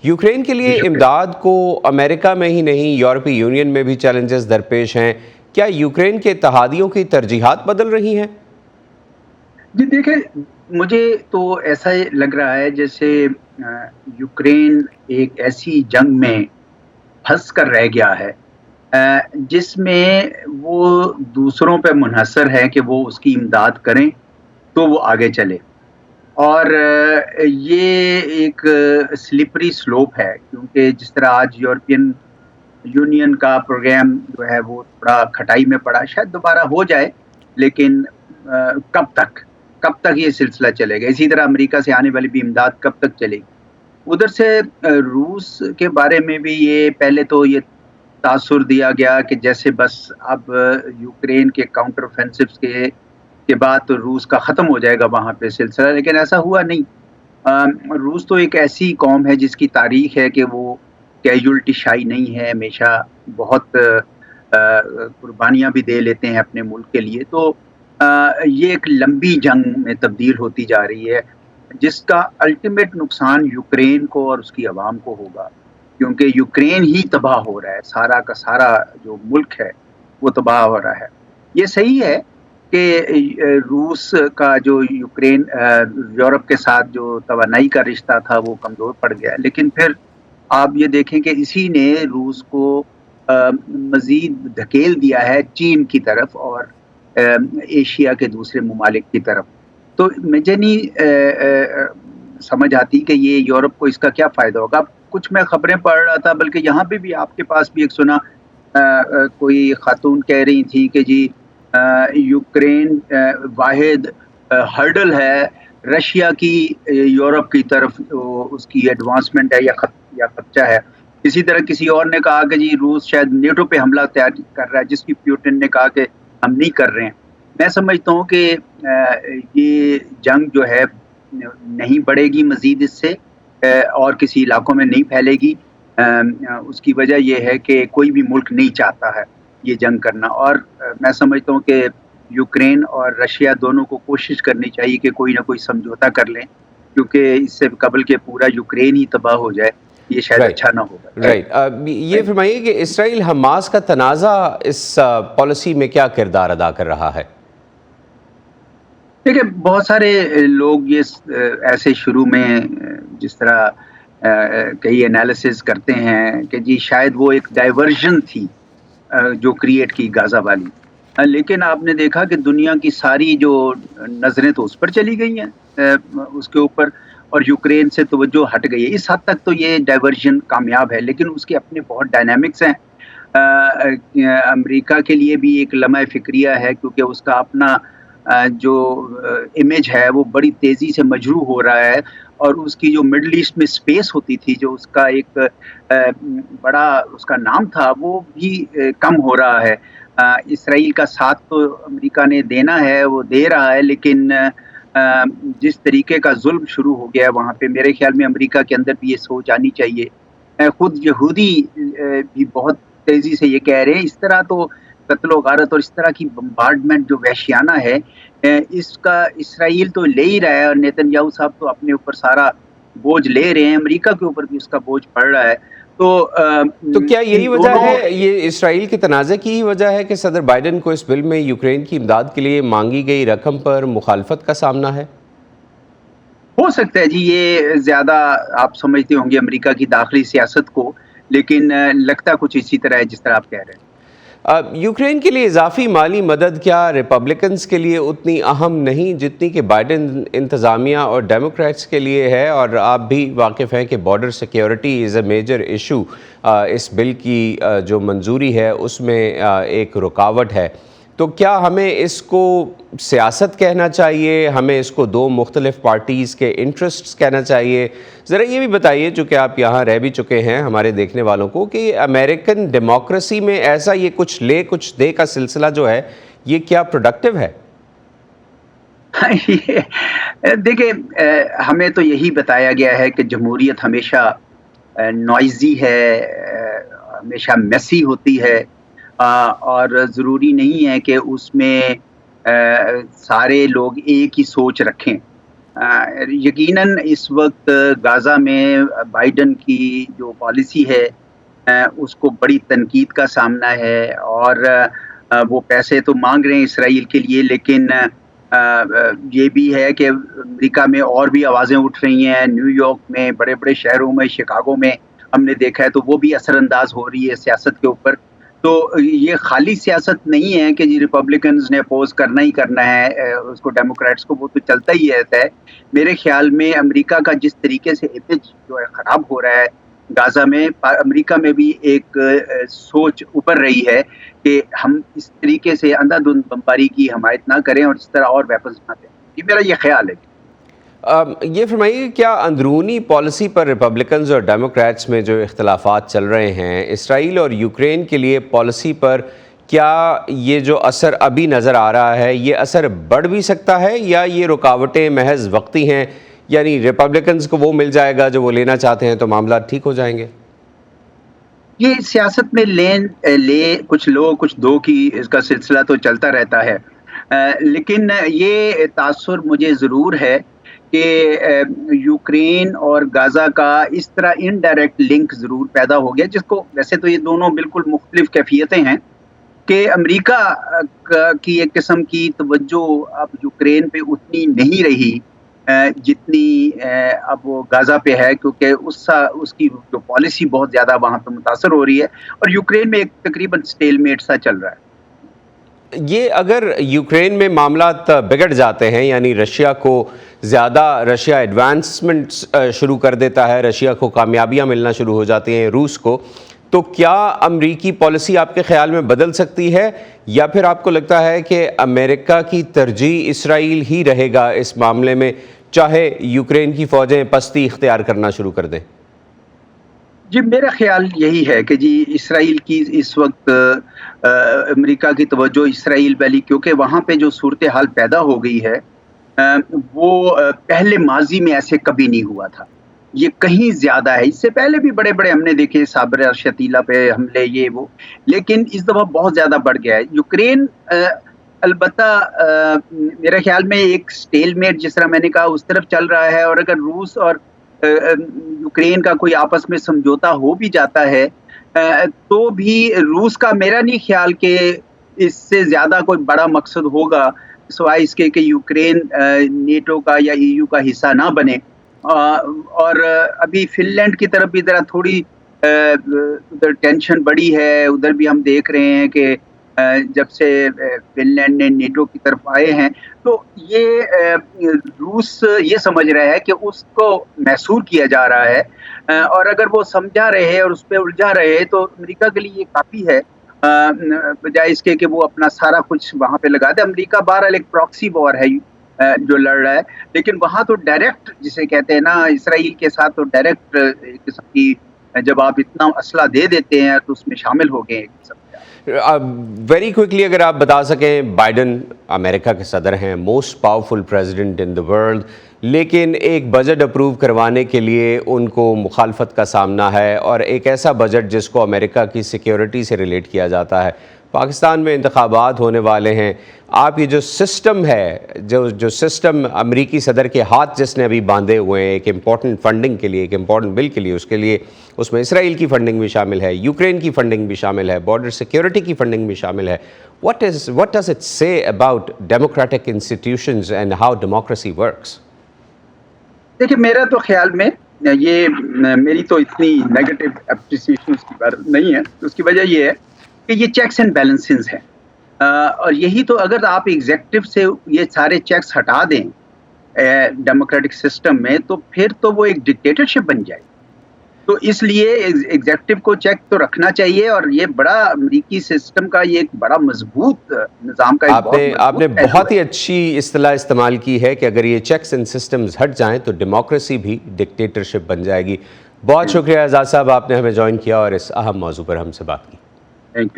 Ukraine کے لیے امداد کو امریکہ میں ہی نہیں یورپی یونین میں بھی چیلنجز درپیش ہیں، کیا یوکرین کے اتحادیوں کی ترجیحات بدل رہی ہیں؟ جی دیکھیں، مجھے تو ایسا لگ رہا ہے جیسے یوکرین ایک ایسی جنگ میں پھنس کر رہ گیا ہے جس میں وہ دوسروں پہ منحصر ہے کہ وہ اس کی امداد کریں تو وہ آگے چلے، اور یہ ایک سلپری سلوپ ہے، کیونکہ جس طرح آج یورپین یونین کا پروگرام جو ہے وہ تھوڑا کھٹائی میں پڑا، شاید دوبارہ ہو جائے، لیکن کب تک یہ سلسلہ چلے گا؟ اسی طرح امریکہ سے آنے والی بھی امداد کب تک چلے گی؟ ادھر سے روس کے بارے میں بھی یہ پہلے تو یہ تاثر دیا گیا کہ جیسے بس اب یوکرین کے کاؤنٹر offensives کے بعد تو روس کا ختم ہو جائے گا وہاں پہ سلسلہ، لیکن ایسا ہوا نہیں۔ روس تو ایک ایسی قوم ہے جس کی تاریخ ہے کہ وہ کیجولٹی شائی نہیں ہے، ہمیشہ بہت قربانیاں بھی دے لیتے ہیں اپنے ملک کے لیے، تو یہ ایک لمبی جنگ میں تبدیل ہوتی جا رہی ہے جس کا الٹیمیٹ نقصان یوکرین کو اور اس کی عوام کو ہوگا، کیونکہ یوکرین ہی تباہ ہو رہا ہے، سارا کا سارا جو ملک ہے وہ تباہ ہو رہا ہے۔ یہ صحیح ہے کہ روس کا جو یوکرین یورپ کے ساتھ جو توانائی کا رشتہ تھا وہ کمزور پڑ گیا، لیکن پھر آپ یہ دیکھیں کہ اسی نے روس کو مزید دھکیل دیا ہے چین کی طرف اور ایشیا کے دوسرے ممالک کی طرف۔ تو مجھے نہیں سمجھ آتی کہ یہ یورپ کو اس کا کیا فائدہ ہوگا۔ کچھ میں خبریں پڑھ رہا تھا، بلکہ یہاں پہ بھی آپ کے پاس بھی ایک سنا، کوئی خاتون کہہ رہی تھی کہ جی یوکرین واحد ہرڈل ہے رشیا کی یورپ کی طرف اس کی ایڈوانسمنٹ ہے یا خدشہ ہے۔ اسی طرح کسی اور نے کہا کہ جی روس شاید نیٹو پہ حملہ تیار کر رہا ہے، جس کی پیوٹن نے کہا کہ ہم نہیں کر رہے ہیں۔ میں سمجھتا ہوں کہ یہ جنگ جو ہے نہیں بڑھے گی مزید اس سے، اور کسی علاقوں میں نہیں پھیلے گی۔ اس کی وجہ یہ ہے کہ کوئی بھی ملک نہیں چاہتا ہے یہ جنگ کرنا، اور میں سمجھتا ہوں کہ یوکرین اور رشیا دونوں کو کوشش کرنی چاہیے کہ کوئی نہ کوئی سمجھوتا کر لیں، کیونکہ اس سے قبل کہ پورا یوکرین ہی تباہ ہو جائے یہ شاید اچھا نہ ہوگا۔ یہ فرمائیے کہ اسرائیل حماس کا تنازع اس پالیسی میں کیا کردار ادا کر رہا ہے؟ دیکھیں، بہت سارے لوگ یہ ایسے شروع میں جس طرح کئی انالیسز کرتے ہیں کہ جی شاید وہ ایک ڈائیورژن تھی جو کریٹ کی غازہ والی، لیکن آپ نے دیکھا کہ دنیا کی ساری جو نظریں تو اس پر چلی گئی ہیں، اس کے اوپر، اور یوکرین سے توجہ ہٹ گئی ہے۔ اس حد تک تو یہ ڈائیورژن کامیاب ہے، لیکن اس کے اپنے بہت ڈائنامکس ہیں۔ امریکہ کے لیے بھی ایک لمحہ فکریہ ہے، کیونکہ اس کا اپنا جو امیج ہے وہ بڑی تیزی سے مجروح ہو رہا ہے، اور اس کی جو مڈل ایسٹ میں سپیس ہوتی تھی، جو اس کا ایک بڑا اس کا نام تھا، وہ بھی کم ہو رہا ہے۔ اسرائیل کا ساتھ تو امریکہ نے دینا ہے، وہ دے رہا ہے، لیکن جس طریقے کا ظلم شروع ہو گیا ہے وہاں پہ، میرے خیال میں امریکہ کے اندر بھی یہ سوچ آنی چاہیے۔ خود یہودی بھی بہت تیزی سے یہ کہہ رہے ہیں، اس طرح تو قتل و غارت اور اس طرح کی بمبارڈمنٹ جو وحشیانہ ہے، اس کا اسرائیل تو لے ہی رہا ہے، اور نیتن یاہو صاحب تو اپنے اوپر سارا بوجھ لے رہے ہیں، امریکہ کے اوپر بھی اس کا بوجھ پڑ رہا ہے۔ تو کیا یہی وجہ ہے، یہ اسرائیل کے تنازع کی ہی وجہ ہے کہ صدر بائیڈن کو اس بل میں یوکرین کی امداد کے لیے مانگی گئی رقم پر مخالفت کا سامنا ہے؟ ہو سکتا ہے جی، یہ زیادہ آپ سمجھتے ہوں گے امریکہ کی داخلی سیاست کو، لیکن لگتا کچھ اسی طرح ہے جس طرح آپ کہہ رہے ہیں۔ یوکرین کے لیے اضافی مالی مدد کیا ریپبلکنز کے لیے اتنی اہم نہیں جتنی کہ بائیڈن انتظامیہ اور ڈیموکریٹس کے لیے ہے؟ اور آپ بھی واقف ہیں کہ بارڈر سیکیورٹی از اے میجر ایشو، اس بل کی جو منظوری ہے اس میں ایک رکاوٹ ہے۔ تو کیا ہمیں اس کو سیاست کہنا چاہیے، ہمیں اس کو دو مختلف پارٹیز کے انٹرسٹس کہنا چاہیے؟ ذرا یہ بھی بتائیے، چونکہ آپ یہاں رہ بھی چکے ہیں، ہمارے دیکھنے والوں کو، کہ امریکن ڈیموکریسی میں ایسا یہ کچھ لے کچھ دے کا سلسلہ جو ہے یہ کیا پروڈکٹیو ہے؟ دیکھیں، ہمیں تو یہی بتایا گیا ہے کہ جمہوریت ہمیشہ نوائزی ہے، ہمیشہ میسی ہوتی ہے، اور ضروری نہیں ہے کہ اس میں سارے لوگ ایک ہی سوچ رکھیں۔ یقیناً اس وقت غازہ میں بائیڈن کی جو پالیسی ہے اس کو بڑی تنقید کا سامنا ہے، اور وہ پیسے تو مانگ رہے ہیں اسرائیل کے لیے، لیکن یہ بھی ہے کہ امریکہ میں اور بھی آوازیں اٹھ رہی ہیں، نیو یارک میں، بڑے بڑے شہروں میں، شکاگو میں ہم نے دیکھا ہے، تو وہ بھی اثر انداز ہو رہی ہے سیاست کے اوپر۔ تو یہ خالی سیاست نہیں ہے کہ جی ریپبلکنز نے اپوز کرنا ہی کرنا ہے اس کو ڈیموکریٹس کو، وہ تو چلتا ہی رہتا ہے۔ میرے خیال میں امریکہ کا جس طریقے سے امیج جو ہے خراب ہو رہا ہے غازہ میں، امریکہ میں بھی ایک سوچ ابھر رہی ہے کہ ہم اس طریقے سے اندھا دھند بمباری کی حمایت نہ کریں اور اس طرح اور ویپنز نہ دیں۔ یہ میرا یہ خیال ہے۔ یہ فرمائیے، کیا اندرونی پالیسی پر ریپبلکنز اور ڈیموکریٹس میں جو اختلافات چل رہے ہیں، اسرائیل اور یوکرین کے لیے پالیسی پر کیا یہ جو اثر ابھی نظر آ رہا ہے، یہ اثر بڑھ بھی سکتا ہے، یا یہ رکاوٹیں محض وقتی ہیں؟ یعنی ریپبلکنز کو وہ مل جائے گا جو وہ لینا چاہتے ہیں تو معاملات ٹھیک ہو جائیں گے؟ یہ سیاست میں کچھ لو کچھ دو کی اس کا سلسلہ تو چلتا رہتا ہے، لیکن یہ تاثر مجھے ضرور ہے کہ یوکرین اور غازہ کا اس طرح انڈائریکٹ لنک ضرور پیدا ہو گیا، جس کو ویسے تو یہ دونوں بالکل مختلف کیفیتیں ہیں، کہ امریکہ کی ایک قسم کی توجہ اب یوکرین پہ اتنی نہیں رہی جتنی اب وہ غازہ پہ ہے، کیونکہ اس کی جو پالیسی بہت زیادہ وہاں پہ متاثر ہو رہی ہے، اور یوکرین میں ایک تقریباً سٹیل میٹ سا چل رہا ہے۔ یہ اگر یوکرین میں معاملات بگڑ جاتے ہیں، یعنی رشیا ایڈوانسمنٹ شروع کر دیتا ہے، رشیا کو کامیابیاں ملنا شروع ہو جاتی ہیں روس کو، تو کیا امریکی پالیسی آپ کے خیال میں بدل سکتی ہے، یا پھر آپ کو لگتا ہے کہ امریکہ کی ترجیح اسرائیل ہی رہے گا اس معاملے میں، چاہے یوکرین کی فوجیں پستی اختیار کرنا شروع کر دیں؟ جی میرا خیال یہی ہے کہ جی اسرائیل کی اس وقت امریکہ کی توجہ اسرائیل والی، کیونکہ وہاں پہ جو صورتحال پیدا ہو گئی ہے وہ پہلے ماضی میں ایسے کبھی نہیں ہوا تھا، یہ کہیں زیادہ ہے۔ اس سے پہلے بھی بڑے بڑے ہم نے دیکھے، صابر شتیلہ پہ حملے یہ وہ، لیکن اس دفعہ بہت زیادہ بڑھ گیا ہے۔ یوکرین البتہ میرے خیال میں ایک سٹیل میٹ جس طرح میں نے کہا اس طرف چل رہا ہے، اور اگر روس اور یوکرین کا کوئی آپس میں سمجھوتا ہو بھی جاتا ہے تو بھی روس کا میرا نہیں خیال کہ اس سے زیادہ کوئی بڑا مقصد ہوگا سوائے اس کے کہ یوکرین نیٹو کا یا ای یو کا حصہ نہ بنے۔ اور ابھی فن لینڈ کی طرف بھی ذرا تھوڑی ادھر ٹینشن بڑی ہے، ادھر بھی ہم دیکھ رہے ہیں کہ جب سے فن لینڈ نے نیٹو کی طرف آئے ہیں، تو یہ روس یہ سمجھ رہا ہے کہ اس کو محصور کیا جا رہا ہے، اور اگر وہ سمجھا رہے اور اس پہ الجھا رہے تو امریکہ کے لیے یہ کافی ہے، بجائے اس کے کہ وہ اپنا سارا کچھ وہاں پہ لگا دے۔ امریکہ بہرحال ایک پراکسی وار ہے جو لڑ رہا ہے، لیکن وہاں تو ڈائریکٹ جسے کہتے ہیں نا، اسرائیل کے ساتھ تو ڈائریکٹ ایک قسم کی جب آپ اتنا اسلحہ دے دیتے ہیں تو اس میں شامل ہو گئے ایک قسم کا۔ ویری کوئکلی اگر آپ بتا سکیں، بائیڈن امریکہ کے صدر ہیں، موسٹ پاورفل پریزیڈنٹ ان دی ورلڈ، لیکن ایک بجٹ اپروو کروانے کے لیے ان کو مخالفت کا سامنا ہے، اور ایک ایسا بجٹ جس کو امریکہ کی سیکیورٹی سے ریلیٹ کیا جاتا ہے۔ پاکستان میں انتخابات ہونے والے ہیں، آپ یہ جو سسٹم ہے، جو سسٹم امریکی صدر کے ہاتھ جس نے ابھی باندھے ہوئے ہیں ایک امپورٹنٹ فنڈنگ کے لیے، ایک امپورٹنٹ بل کے لیے، اس میں اسرائیل کی فنڈنگ بھی شامل ہے، یوکرین کی فنڈنگ بھی شامل ہے، بارڈر سیکیورٹی کی فنڈنگ بھی شامل ہے۔ What does it say about democratic institutions and how democracy works? دیکھیں میرا تو خیال میں یہ میری تو اتنی نیگیٹو اپریسیشن اس کی بار نہیں ہے، اس کی وجہ یہ ہے کہ یہ چیکس اینڈ بیلنسز ہیں، اور یہی تو اگر آپ ایگزیکٹو سے یہ سارے چیکس ہٹا دیں ڈیموکریٹک سسٹم میں، تو پھر تو وہ ایک ڈکٹیٹرشپ بن جائے۔ تو اس لیے ایگزیکٹو کو چیک تو رکھنا چاہیے، اور یہ بڑا امریکی سسٹم کا یہ ایک بڑا مضبوط نظام کا آپ نے بہت ہی اچھی اصطلاح استعمال کی ہے کہ اگر یہ چیکس اینڈ سسٹمز ہٹ جائیں تو ڈیموکریسی بھی ڈکٹیٹرشپ بن جائے گی۔ بہت شکریہ اعزاز صاحب، آپ نے ہمیں جوائن کیا اور اس اہم موضوع پر ہم سے بات کی۔